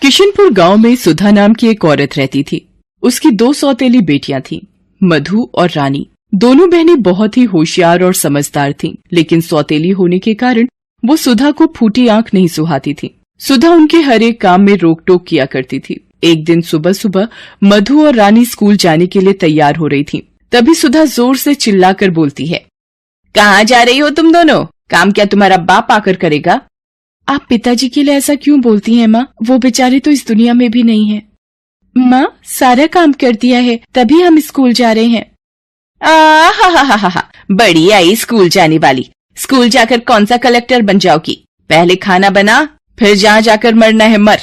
किशनपुर गांव में सुधा नाम की एक औरत रहती थी। उसकी 2 सौतेली बेटियां थीं, मधु और रानी। दोनों बहनें बहुत ही होशियार और समझदार थीं, लेकिन सौतेली होने के कारण वो सुधा को फूटी आंख नहीं सुहाती थी। सुधा उनके हर एक काम में रोक टोक किया करती थी। एक दिन सुबह सुबह मधु और रानी स्कूल जाने के लिए तैयार हो रही थीं। तभी सुधा जोर से चिल्लाकर बोलती है, कहाँ जा रही हो तुम दोनों? काम क्या तुम्हारा बाप आकर करेगा? आप पिताजी के लिए ऐसा क्यों बोलती हैं माँ? वो बेचारे तो इस दुनिया में भी नहीं है। माँ, सारा काम कर दिया है, तभी हम स्कूल जा रहे हैं। हा, बड़ी आई स्कूल जाने वाली। स्कूल जाकर कौन सा कलेक्टर बन जाओगी? पहले खाना बना, फिर जहाँ जाकर मरना है मर।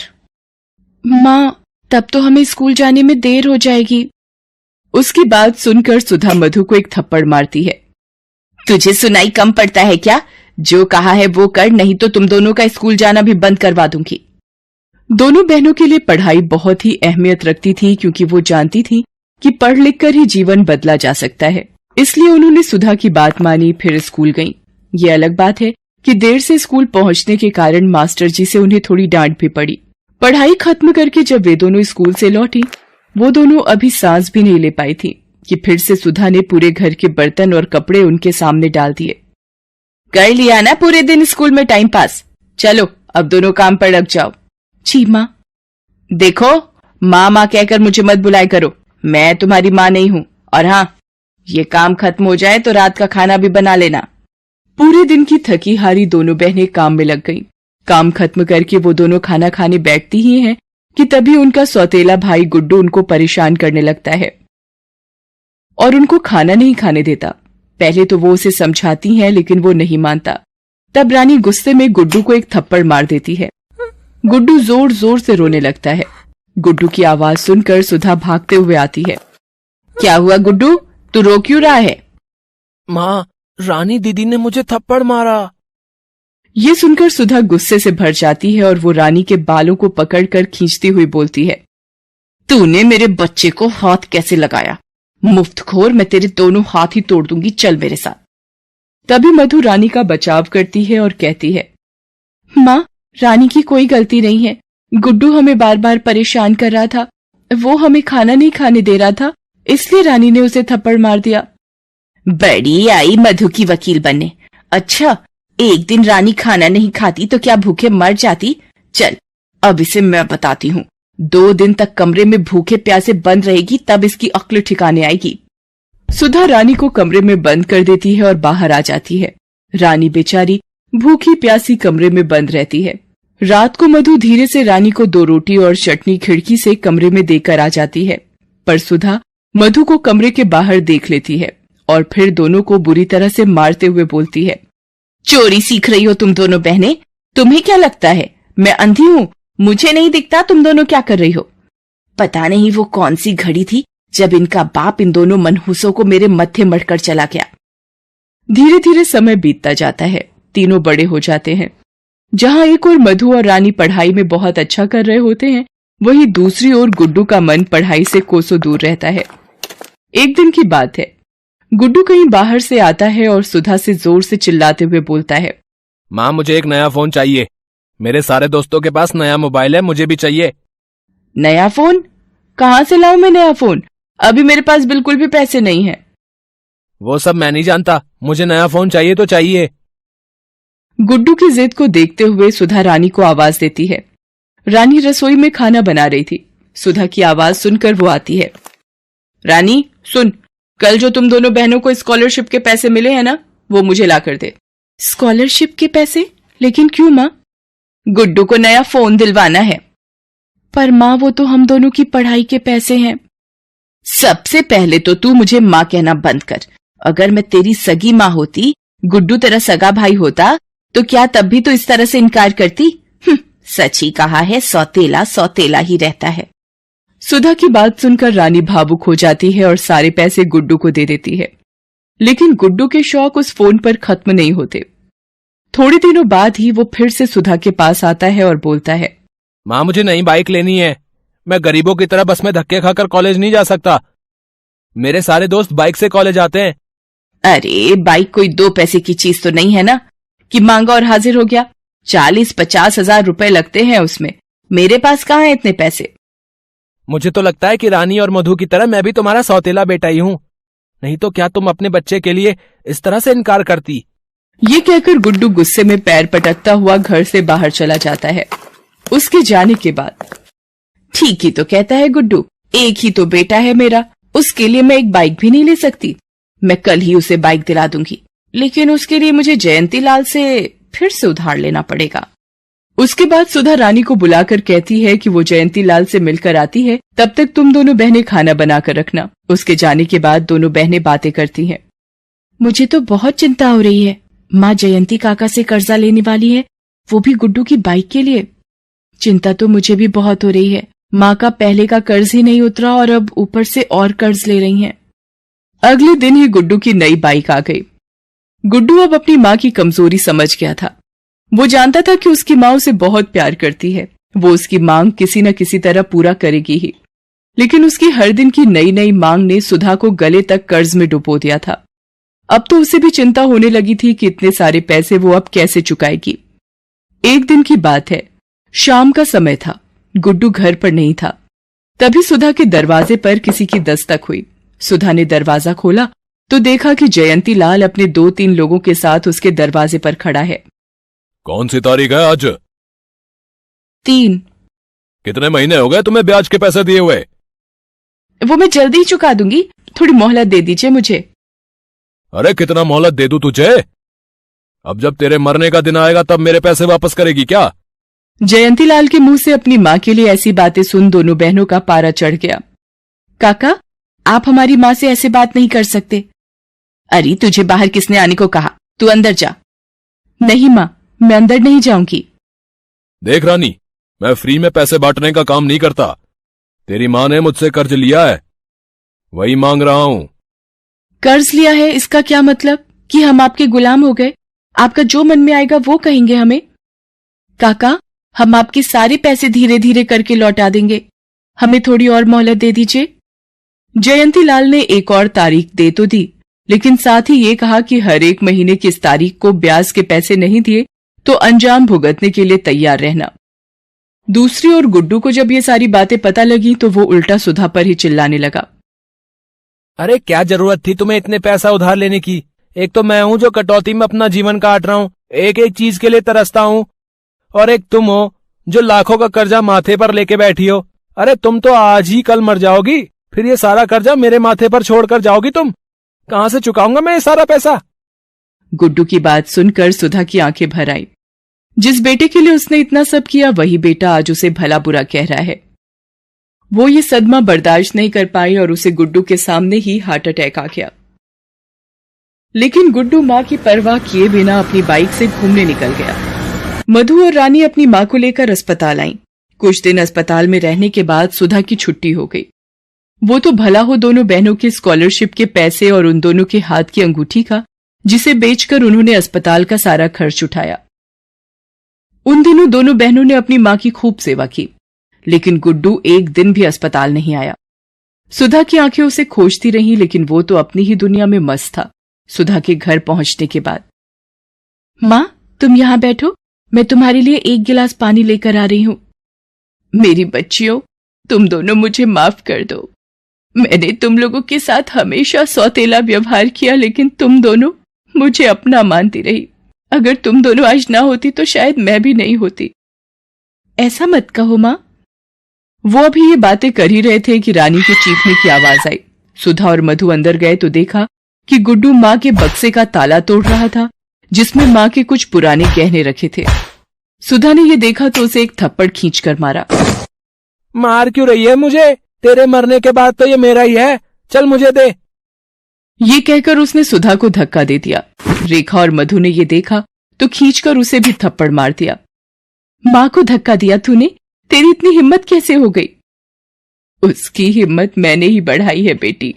माँ, तब तो हमें स्कूल जाने में देर हो जाएगी। उसकी बात सुनकर सुधा मधु को एक थप्पड़ मारती है। तुझे सुनाई कम पड़ता है क्या? जो कहा है वो कर, नहीं तो तुम दोनों का स्कूल जाना भी बंद करवा दूंगी। दोनों बहनों के लिए पढ़ाई बहुत ही अहमियत रखती थी, क्योंकि वो जानती थी कि पढ़ लिख कर ही जीवन बदला जा सकता है। इसलिए उन्होंने सुधा की बात मानी, फिर स्कूल गईं। ये अलग बात है कि देर से स्कूल पहुंचने के कारण मास्टर जी से उन्हें थोड़ी डांट भी पड़ी। पढ़ाई खत्म करके जब वे दोनों स्कूल से लौटी, वो दोनों अभी सांस भी नहीं ले पाई थी कि फिर से सुधा ने पूरे घर के बर्तन और कपड़े उनके सामने डाल दिए। कर लिया ना पूरे दिन स्कूल में टाइम पास? चलो अब दोनों काम पर लग जाओ। जी माँ। देखो, माँ कहकर मुझे मत बुलाया करो, मैं तुम्हारी माँ नहीं हूँ। और हाँ, ये काम खत्म हो जाए तो रात का खाना भी बना लेना। पूरे दिन की थकी हारी दोनों बहनें काम में लग गईं। काम खत्म करके वो दोनों खाना खाने बैठती ही हैं कि तभी उनका सौतेला भाई गुड्डू उनको परेशान करने लगता है और उनको खाना नहीं खाने देता। पहले तो वो उसे समझाती हैं, लेकिन वो नहीं मानता। तब रानी गुस्से में गुड्डू को एक थप्पड़ मार देती है। गुड्डू जोर जोर से रोने लगता है। गुड्डू की आवाज सुनकर सुधा भागते हुए आती है। क्या हुआ गुड्डू, तू रो क्यों रहा है? माँ, रानी दीदी ने मुझे थप्पड़ मारा। ये सुनकर सुधा गुस्से से भर जाती है और वो रानी के बालों को पकड़कर खींचती हुई बोलती है, तूने मेरे बच्चे को हाथ कैसे लगाया? मुफ्तखोर, मैं तेरे दोनों हाथ ही तोड़ दूंगी, चल मेरे साथ। तभी मधु रानी का बचाव करती है और कहती है, माँ, रानी की कोई गलती नहीं है। गुड्डू हमें बार बार परेशान कर रहा था, वो हमें खाना नहीं खाने दे रहा था, इसलिए रानी ने उसे थप्पड़ मार दिया। बड़ी आई मधु की वकील बनने। अच्छा, एक दिन रानी खाना नहीं खाती तो क्या भूखे मर जाती? चल अब इसे मैं बताती हूँ। 2 दिन तक कमरे में भूखे प्यासे बंद रहेगी, तब इसकी अक्ल ठिकाने आएगी। सुधा रानी को कमरे में बंद कर देती है और बाहर आ जाती है। रानी बेचारी भूखी प्यासी कमरे में बंद रहती है। रात को मधु धीरे से रानी को 2 रोटी और चटनी खिड़की से कमरे में देकर आ जाती है, पर सुधा मधु को कमरे के बाहर देख लेती है और फिर दोनों को बुरी तरह से मारते हुए बोलती है, चोरी सीख रही हो तुम दोनों बहनें? तुम्हें क्या लगता है मैं अंधी हूँ? मुझे नहीं दिखता तुम दोनों क्या कर रही हो? पता नहीं वो कौन सी घड़ी थी जब इनका बाप इन दोनों मनहूसों को मेरे मत्थे मढ़कर चला गया। धीरे धीरे समय बीतता जाता है। तीनों बड़े हो जाते हैं। जहाँ एक ओर मधु और रानी पढ़ाई में बहुत अच्छा कर रहे होते हैं, वहीं दूसरी ओर गुड्डू का मन पढ़ाई से कोसों दूर रहता है। एक दिन की बात है, गुड्डू कहीं बाहर से आता है और सुधा से जोर से चिल्लाते हुए बोलता है, माँ, मुझे एक नया फोन चाहिए। मेरे सारे दोस्तों के पास नया मोबाइल है, मुझे भी चाहिए। नया फोन? कहाँ से लाऊं मैं नया फोन? अभी मेरे पास बिल्कुल भी पैसे नहीं है। वो सब मैं नहीं जानता, मुझे नया फोन चाहिए तो चाहिए। गुड्डू की जिद को देखते हुए सुधा रानी को आवाज देती है। रानी रसोई में खाना बना रही थी। सुधा की आवाज सुनकर वो आती है। रानी सुन, कल जो तुम दोनों बहनों को स्कॉलरशिप के पैसे मिले हैं ना, वो मुझे ला कर दे। स्कॉलरशिप के पैसे? लेकिन क्यों माँ? गुड्डू को नया फोन दिलवाना है। पर माँ, वो तो हम दोनों की पढ़ाई के पैसे हैं। सबसे पहले तो तू मुझे माँ कहना बंद कर। अगर मैं तेरी सगी माँ होती, गुड्डू तेरा सगा भाई होता, तो क्या तब भी तो इस तरह से इनकार करती? सच ही कहा है, सौतेला सौतेला ही रहता है। सुधा की बात सुनकर रानी भावुक हो जाती है और सारे पैसे गुड्डू को दे देती है। लेकिन गुड्डू के शौक उस फोन पर खत्म नहीं होते। थोड़े दिनों बाद ही वो फिर से सुधा के पास आता है और बोलता है, माँ, मुझे नई बाइक लेनी है। मैं गरीबों की तरह बस में धक्के खाकर कॉलेज नहीं जा सकता। मेरे सारे दोस्त बाइक से कॉलेज आते हैं। अरे बाइक कोई 2 पैसे की चीज तो नहीं है ना कि मांगा और हाजिर हो गया। 40-50 हजार रुपए लगते हैं उसमें। मेरे पास कहाँ है इतने पैसे। मुझे तो लगता है कि रानी और मधु की तरह मैं भी तुम्हारा सौतेला बेटा ही हूँ, नहीं तो क्या तुम अपने बच्चे के लिए इस तरह से इनकार करती। ये कहकर गुड्डू गुस्से में पैर पटकता हुआ घर से बाहर चला जाता है। उसके जाने के बाद ठीक ही तो कहता है गुड्डू, एक ही तो बेटा है मेरा, उसके लिए मैं एक बाइक भी नहीं ले सकती। मैं कल ही उसे बाइक दिला दूंगी, लेकिन उसके लिए मुझे जयंती लाल से फिर से उधार लेना पड़ेगा। उसके बाद सुधा रानी को बुलाकर कहती है कि वो जयंती लाल से मिलकर आती है, तब तक तुम दोनों बहनें खाना बनाकर रखना। उसके जाने के बाद दोनों बहनें बातें करती हैं। मुझे तो बहुत चिंता हो रही है, माँ जयंती काका से कर्जा लेने वाली है, वो भी गुड्डू की बाइक के लिए। चिंता तो मुझे भी बहुत हो रही है, माँ का पहले का कर्ज ही नहीं उतरा और अब ऊपर से और कर्ज ले रही हैं। अगले दिन ही गुड्डू की नई बाइक आ गई। गुड्डू अब अपनी माँ की कमजोरी समझ गया था। वो जानता था कि उसकी माँ उसे बहुत प्यार करती है, वो उसकी मांग किसी न किसी तरह पूरा करेगी ही। लेकिन उसकी हर दिन की नई नई मांग ने सुधा को गले तक कर्ज में डुबो दिया था। अब तो उसे भी चिंता होने लगी थी कि इतने सारे पैसे वो अब कैसे चुकाएगी। एक दिन की बात है, शाम का समय था, गुड्डू घर पर नहीं था। तभी सुधा के दरवाजे पर किसी की दस्तक हुई। सुधा ने दरवाजा खोला तो देखा कि जयंती लाल अपने 2-3 लोगों के साथ उसके दरवाजे पर खड़ा है। कौन सी तारीख है आज? 3। कितने महीने हो गए तुम्हें ब्याज के पैसे दिए हुए? वो मैं जल्दी ही चुका दूंगी, थोड़ी मोहलत दे दीजिए मुझे। अरे कितना मोहलत दे दूं तुझे? अब जब तेरे मरने का दिन आएगा तब मेरे पैसे वापस करेगी क्या? जयंती लाल के मुंह से अपनी माँ के लिए ऐसी बातें सुन दोनों बहनों का पारा चढ़ गया। काका, आप हमारी माँ से ऐसे बात नहीं कर सकते। अरे तुझे बाहर किसने आने को कहा, तू अंदर जा। नहीं माँ, मैं अंदर नहीं जाऊंगी। देख रानी, मैं फ्री में पैसे बांटने का काम नहीं करता। तेरी माँ ने मुझसे कर्ज लिया है, वही मांग रहा हूं। कर्ज लिया है इसका क्या मतलब कि हम आपके गुलाम हो गए? आपका जो मन में आएगा वो कहेंगे हमें? काका, हम आपके सारे पैसे धीरे धीरे करके लौटा देंगे, हमें थोड़ी और मोहलत दे दीजिए। जयंती लाल ने एक और तारीख दे तो दी, लेकिन साथ ही ये कहा कि हर एक महीने की इस तारीख को ब्याज के पैसे नहीं दिए तो अंजाम भुगतने के लिए तैयार रहना। दूसरी ओर गुड्डू को जब ये सारी बातें पता लगी तो वो उल्टा सुधा पर ही चिल्लाने लगा। अरे क्या जरूरत थी तुम्हें इतने पैसा उधार लेने की? एक तो मैं हूं जो कटौती में अपना जीवन काट रहा हूं, एक एक चीज के लिए तरसता हूं, और एक तुम हो जो लाखों का कर्जा माथे पर लेके बैठी हो। अरे तुम तो आज ही कल मर जाओगी, फिर ये सारा कर्जा मेरे माथे पर छोड़कर जाओगी तुम। कहां से चुकाऊंगा मैं ये सारा पैसा? गुड्डू की बात सुनकर सुधा की आंखें भर आई। जिस बेटे के लिए उसने इतना सब किया वही बेटा आज उसे भला बुरा कह रहा है। वो ये सदमा बर्दाश्त नहीं कर पाई और उसे गुड्डू के सामने ही हार्ट अटैक आ गया। लेकिन गुड्डू माँ की परवाह किए बिना अपनी बाइक से घूमने निकल गया। मधु और रानी अपनी माँ को लेकर अस्पताल आईं। कुछ दिन अस्पताल में रहने के बाद सुधा की छुट्टी हो गई। वो तो भला हो दोनों बहनों के स्कॉलरशिप के पैसे और उन दोनों के हाथ की अंगूठी का, जिसे बेचकर उन्होंने अस्पताल का सारा खर्च उठाया। उन दिनों दोनों बहनों ने अपनी माँ की खूब सेवा की, लेकिन गुड्डू एक दिन भी अस्पताल नहीं आया। सुधा की आंखें उसे खोजती रहीं, लेकिन वो तो अपनी ही दुनिया में मस्त था। सुधा के घर पहुंचने के बाद, माँ तुम यहाँ बैठो, मैं तुम्हारे लिए एक गिलास पानी लेकर आ रही हूँ। मेरी बच्चियों, तुम दोनों मुझे माफ कर दो। मैंने तुम लोगों के साथ हमेशा सौतेला व्यवहार किया, लेकिन तुम दोनों मुझे अपना मानती रही। अगर तुम दोनों आज ना होती तो शायद मैं भी नहीं होती। ऐसा मत कहो माँ। वो अभी ये बातें कर ही रहे थे कि रानी के चीखने की आवाज आई। सुधा और मधु अंदर गए तो देखा कि गुड्डू माँ के बक्से का ताला तोड़ रहा था, जिसमें माँ के कुछ पुराने गहने रखे थे। सुधा ने ये देखा तो उसे एक थप्पड़ खींचकर मारा। मार क्यों रही है मुझे? तेरे मरने के बाद तो ये मेरा ही है, चल मुझे दे। ये कहकर उसने सुधा को धक्का दे दिया। रेखा और मधु ने ये देखा तो खींचकर उसे भी थप्पड़ मार दिया। माँ को धक्का दिया तूने? तेरी इतनी हिम्मत कैसे हो गई? उसकी हिम्मत मैंने ही बढ़ाई है बेटी।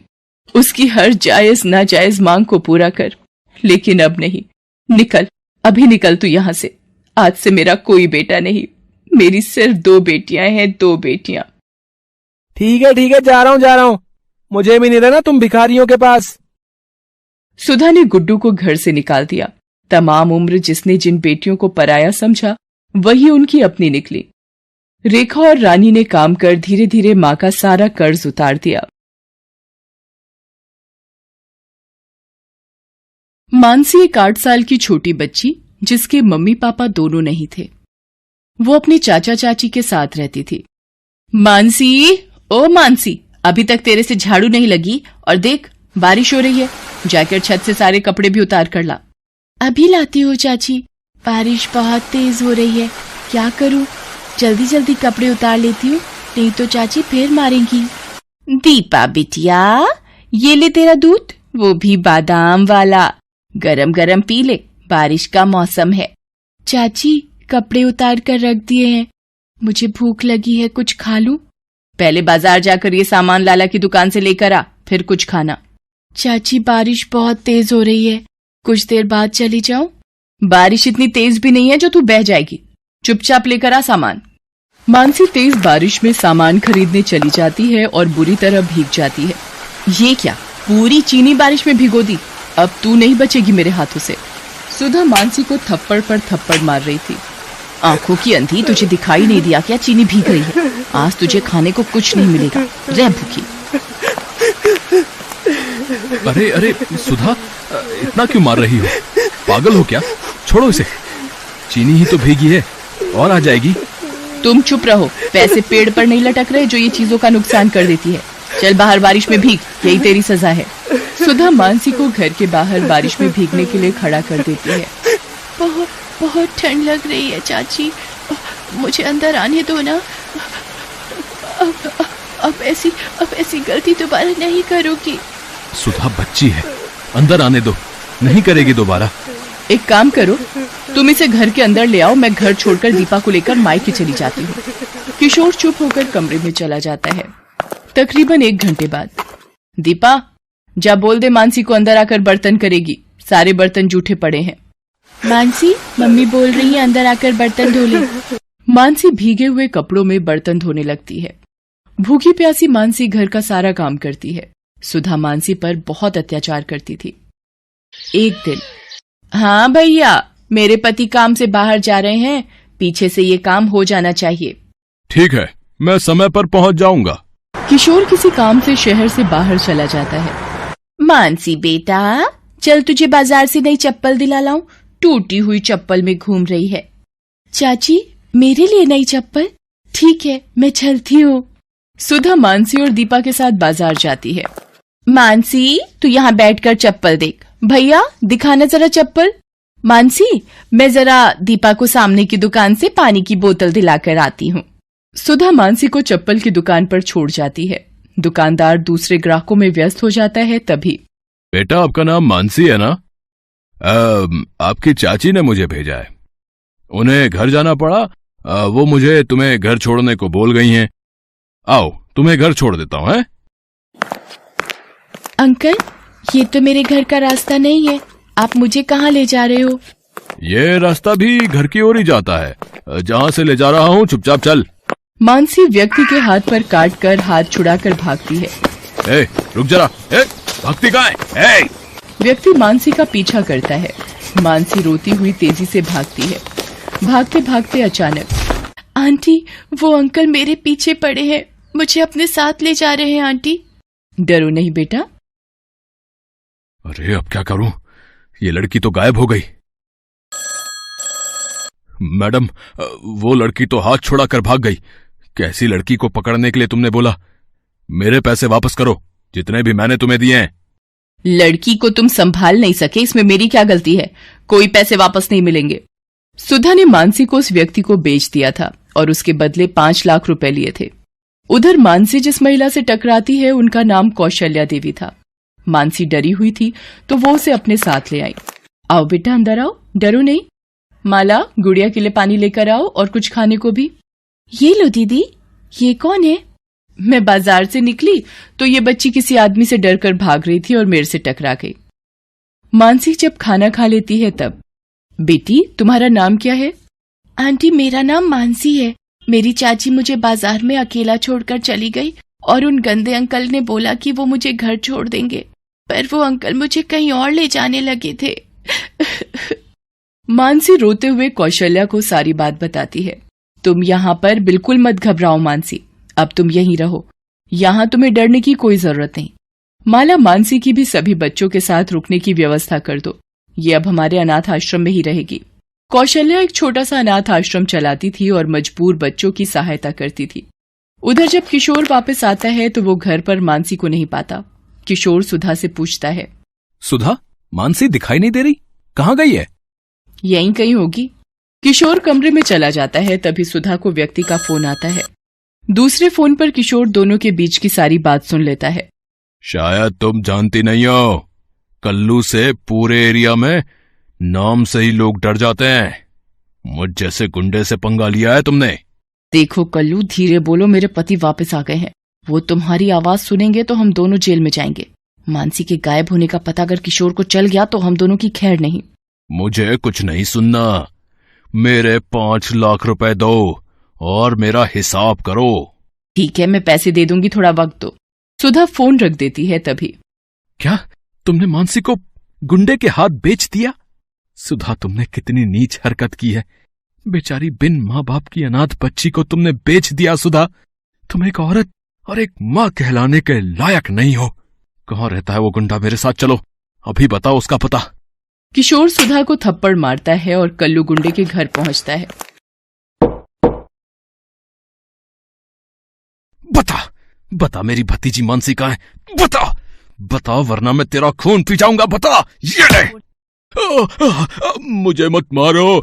उसकी हर जायज नाजायज मांग को पूरा कर, लेकिन अब नहीं। निकल, अभी निकल तू यहां से। आज से मेरा कोई बेटा नहीं, मेरी सिर्फ 2 बेटियां हैं, 2 बेटियां। ठीक है, जा रहा हूं। मुझे भी नहीं रहना तुम भिखारियों के पास। सुधा ने गुड्डू को घर से निकाल दिया। तमाम उम्र जिसने जिन बेटियों को पराया समझा, वही उनकी अपनी निकली। रेखा और रानी ने काम कर धीरे धीरे माँ का सारा कर्ज उतार दिया। मानसी एक 8 साल की छोटी बच्ची, जिसके मम्मी पापा दोनों नहीं थे। वो अपने चाचा चाची के साथ रहती थी। मानसी, ओ मानसी, अभी तक तेरे से झाड़ू नहीं लगी और देख बारिश हो रही है, जाकर छत से सारे कपड़े भी उतार कर ला। अभी लाती हूँ चाची, बारिश बहुत तेज हो रही है, क्या करूँ? जल्दी जल्दी कपड़े उतार लेती हूँ, नहीं तो चाची फिर मारेंगी। दीपा बिटिया, ये ले तेरा दूध, वो भी बादाम वाला, गरम गरम पी ले, बारिश का मौसम है। चाची, कपड़े उतार कर रख दिए हैं, मुझे भूख लगी है, कुछ खा लूं? पहले बाजार जाकर ये सामान लाला की दुकान से लेकर आ, फिर कुछ खाना। चाची, बारिश बहुत तेज हो रही है, कुछ देर बाद चली जाऊं? बारिश इतनी तेज भी नहीं है जो तू बह जाएगी, चुपचाप लेकर आ सामान। मानसी तेज बारिश में सामान खरीदने चली जाती है और बुरी तरह भीग जाती है। ये क्या, पूरी चीनी बारिश में भिगो दी, अब तू नहीं बचेगी मेरे हाथों से। सुधा मानसी को थप्पड़ पर थप्पड़ मार रही थी। आंखों की अंधी, तुझे दिखाई नहीं दिया क्या चीनी भीग गई है? आज तुझे खाने को कुछ नहीं मिलेगा, रह भूखी। अरे अरे सुधा, इतना क्यों मार रही हो? पागल हो क्या? छोड़ो इसे, चीनी ही तो भीगी है, और आ जाएगी। तुम चुप रहो, पैसे पेड़ पर नहीं लटक रहे जो ये चीजों का नुकसान कर देती है। चल बाहर बारिश में भीग, यही तेरी सजा है। सुधा मानसी को घर के बाहर बारिश में भीगने के लिए खड़ा कर देती है। बहुत बहुत ठंड लग रही है चाची, मुझे अंदर आने दो ना। अब ऐसी गलती दोबारा नहीं करोगी। सुधा बच्ची है, अंदर आने दो, नहीं करेगी दोबारा। एक काम करो, तुम इसे घर के अंदर ले आओ, मैं घर छोड़कर दीपा को लेकर मायके चली जाती हूँ। किशोर चुप होकर कमरे में चला जाता है। तकरीबन 1 घंटे बाद, दीपा, जा बोल दे मानसी को अंदर आकर बर्तन करेगी, सारे बर्तन जूठे पड़े हैं। मानसी, मम्मी बोल रही है अंदर आकर बर्तन धो ले। मानसी भीगे हुए कपड़ों में बर्तन धोने लगती है। भूखी प्यासी मानसी घर का सारा काम करती है। सुधा मानसी पर बहुत अत्याचार करती थी। एक दिन, हाँ भैया, मेरे पति काम से बाहर जा रहे हैं, पीछे से ये काम हो जाना चाहिए। ठीक है, मैं समय पर पहुंच जाऊंगा। किशोर किसी काम से शहर से बाहर चला जाता है। मानसी बेटा, चल तुझे बाजार से नई चप्पल दिला लाऊं, टूटी हुई चप्पल में घूम रही है। चाची, मेरे लिए नई चप्पल? ठीक है, मैं चलती हूँ। सुधा मानसी और दीपा के साथ बाजार जाती है। मानसी, तू यहाँ बैठकर चप्पल देख। भैया, दिखाना जरा चप्पल। मानसी, मैं जरा दीपा को सामने की दुकान से पानी की बोतल दिलाकर आती हूँ। सुधा मानसी को चप्पल की दुकान पर छोड़ जाती है। दुकानदार दूसरे ग्राहकों में व्यस्त हो जाता है। तभी, बेटा, आपका नाम मानसी है ना? आपकी चाची ने मुझे भेजा है, उन्हें घर जाना पड़ा, वो मुझे तुम्हें घर छोड़ने को बोल गई हैं। आओ, तुम्हें घर छोड़ देता हूँ। हैं? अंकल, ये तो मेरे घर का रास्ता नहीं है, आप मुझे कहाँ ले जा रहे हो? ये रास्ता भी घर की ओर ही जाता है, जहाँ से ले जा रहा हूँ चुपचाप चल। मानसी व्यक्ति के हाथ पर काट कर हाथ छुड़ाकर भागती है। ए, रुक जरा, भागती कहाँ है? व्यक्ति मानसी का पीछा करता है। मानसी रोती हुई तेजी से भागती है। भागते भागते अचानक, आंटी, वो अंकल मेरे पीछे पड़े हैं, मुझे अपने साथ ले जा रहे हैं आंटी। डरो नहीं बेटा। अरे अब क्या करूं, ये लड़की तो गायब हो गई। मैडम, वो लड़की तो हाथ छुड़ाकर भाग गई। कैसी लड़की को पकड़ने के लिए तुमने बोला? मेरे पैसे वापस करो, जितने भी मैंने तुम्हें दिए हैं। लड़की को तुम संभाल नहीं सके, इसमें मेरी क्या गलती है? कोई पैसे वापस नहीं मिलेंगे। सुधा ने मानसी को उस व्यक्ति को बेच दिया था और उसके बदले 5 लाख रुपए लिए थे। उधर मानसी जिस महिला से टकराती है, उनका नाम कौशल्या देवी था। मानसी डरी हुई थी तो वो उसे अपने साथ ले आई। आओ बेटा, अंदर आओ, डरो नहीं। माला, गुड़िया के लिए पानी लेकर आओ और कुछ खाने को भी। ये लो दीदी। ये कौन है? मैं बाजार से निकली तो ये बच्ची किसी आदमी से डरकर भाग रही थी और मेरे से टकरा गई। मानसी जब खाना खा लेती है तब, बेटी, तुम्हारा नाम क्या है? आंटी, मेरा नाम मानसी है। मेरी चाची मुझे बाजार में अकेला छोड़कर चली गई और उन गंदे अंकल ने बोला कि वो मुझे घर छोड़ देंगे, पर वो अंकल मुझे कहीं और ले जाने लगे थे। मानसी रोते हुए कौशल्या को सारी बात बताती है। तुम यहाँ पर बिल्कुल मत घबराओ मानसी, अब तुम यहीं रहो, यहाँ तुम्हें डरने की कोई जरूरत नहीं। माला, मानसी की भी सभी बच्चों के साथ रुकने की व्यवस्था कर दो, ये अब हमारे अनाथ आश्रम में ही रहेगी। कौशल्या एक छोटा सा अनाथ आश्रम चलाती थी और मजबूर बच्चों की सहायता करती थी। उधर जब किशोर वापस आता है तो वो घर पर मानसी को नहीं पाता। किशोर सुधा से पूछता है, सुधा, मानसी दिखाई नहीं दे रही, कहाँ गई है? यहीं कहीं होगी। किशोर कमरे में चला जाता है, तभी सुधा को व्यक्ति का फोन आता है। दूसरे फोन पर किशोर दोनों के बीच की सारी बात सुन लेता है। शायद तुम जानती नहीं हो, कल्लू से पूरे एरिया में नाम से ही लोग डर जाते हैं। मुझ जैसे गुंडे से पंगा लिया है तुमने। देखो कल्लू, धीरे बोलो, मेरे पति वापस आ गए हैं। वो तुम्हारी आवाज सुनेंगे तो हम दोनों जेल में जाएंगे। मानसी के गायब होने का पता अगर किशोर को चल गया तो हम दोनों की खैर नहीं। मुझे कुछ नहीं सुनना, मेरे 5 लाख रुपए दो और मेरा हिसाब करो। ठीक है, मैं पैसे दे दूंगी, थोड़ा वक्त दो। सुधा फोन रख देती है। तभी, क्या तुमने मानसी को गुंडे के हाथ बेच दिया? सुधा, तुमने कितनी नीच हरकत की है। बेचारी बिन माँ बाप की अनाथ बच्ची को तुमने बेच दिया। सुधा, तुम एक औरत और एक माँ कहलाने के लायक नहीं हो। कहाँ रहता है वो गुंडा? मेरे साथ चलो, अभी बताओ उसका पता। किशोर सुधा को थप्पड़ मारता है और कल्लू गुंडे के घर पहुंचता है। बता मेरी भतीजी मानसी कहाँ है? बता वरना मैं तेरा खून पी जाऊंगा। बता। ये ले। मुझे मत मारो,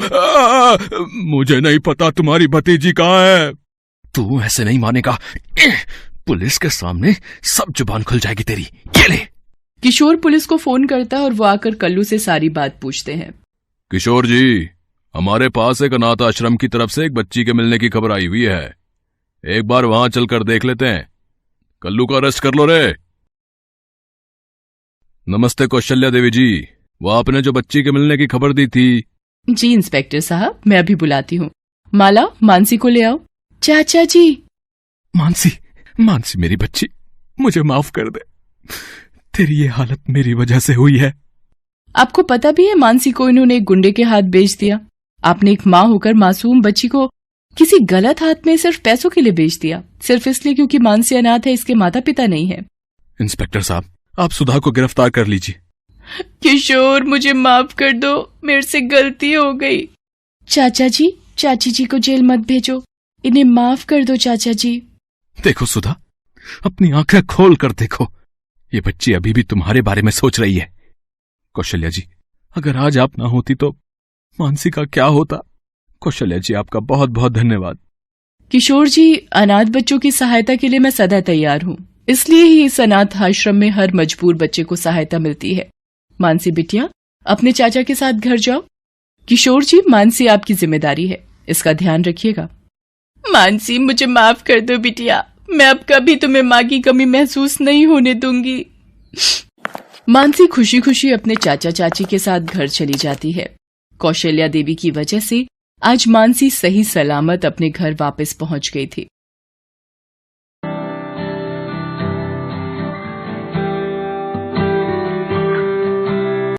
मुझे नहीं पता तुम्हारी भतीजी कहाँ है। तू ऐसे नहीं मानेगा, पुलिस के सामने सब जुबान खुल जाएगी तेरी। ये ले। किशोर पुलिस को फोन करता है और वो आकर कल्लू से सारी बात पूछते हैं। किशोर जी, हमारे पास एक अनाथ आश्रम की तरफ से एक बच्ची के मिलने की खबर आई हुई है, एक बार वहां चलकर देख लेते हैं। कल्लू को अरेस्ट कर लो रे। नमस्ते कौशल्या देवी जी, वो आपने जो बच्ची के मिलने की खबर दी थी। जी इंस्पेक्टर साहब, मैं अभी बुलाती हूँ। माला, मानसी को ले आओ। चाचा जी। मानसी मेरी बच्ची, मुझे माफ कर दे। तेरी ये हालत मेरी वजह से हुई है। आपको पता भी है मानसी को इन्होंने एक गुंडे के हाथ बेच दिया। आपने एक माँ होकर मासूम बच्ची को किसी गलत हाथ में सिर्फ पैसों के लिए बेच दिया, सिर्फ इसलिए क्योंकि मानसी अनाथ है, इसके माता पिता नहीं है। इंस्पेक्टर साहब, आप सुधा को गिरफ्तार कर लीजिए। किशोर, मुझे माफ कर दो, मेरे से गलती हो गई। चाचा जी, चाची जी को जेल मत भेजो, इन्हें माफ कर दो चाचा जी। देखो सुधा, अपनी आंखें खोल कर देखो, ये बच्ची अभी भी तुम्हारे बारे में सोच रही है। कौशल्या जी, अगर आज आप ना होती तो मानसी का क्या होता? कौशल्या जी, आपका बहुत बहुत धन्यवाद। किशोर जी, अनाथ बच्चों की सहायता के लिए मैं सदा तैयार हूँ, इसलिए ही इस अनाथ आश्रम में हर मजबूर बच्चे को सहायता मिलती है। मानसी बिटिया, अपने चाचा के साथ घर जाओ। किशोर जी, मानसी आपकी जिम्मेदारी है, इसका ध्यान रखिएगा। मानसी, मुझे माफ कर दो बिटिया, मैं अब कभी तुम्हें माँ की कमी महसूस नहीं होने दूंगी। मानसी खुशी खुशी अपने चाचा चाची के साथ घर चली जाती है। कौशल्या देवी की वजह से आज मानसी सही सलामत अपने घर वापस पहुंच गई थी।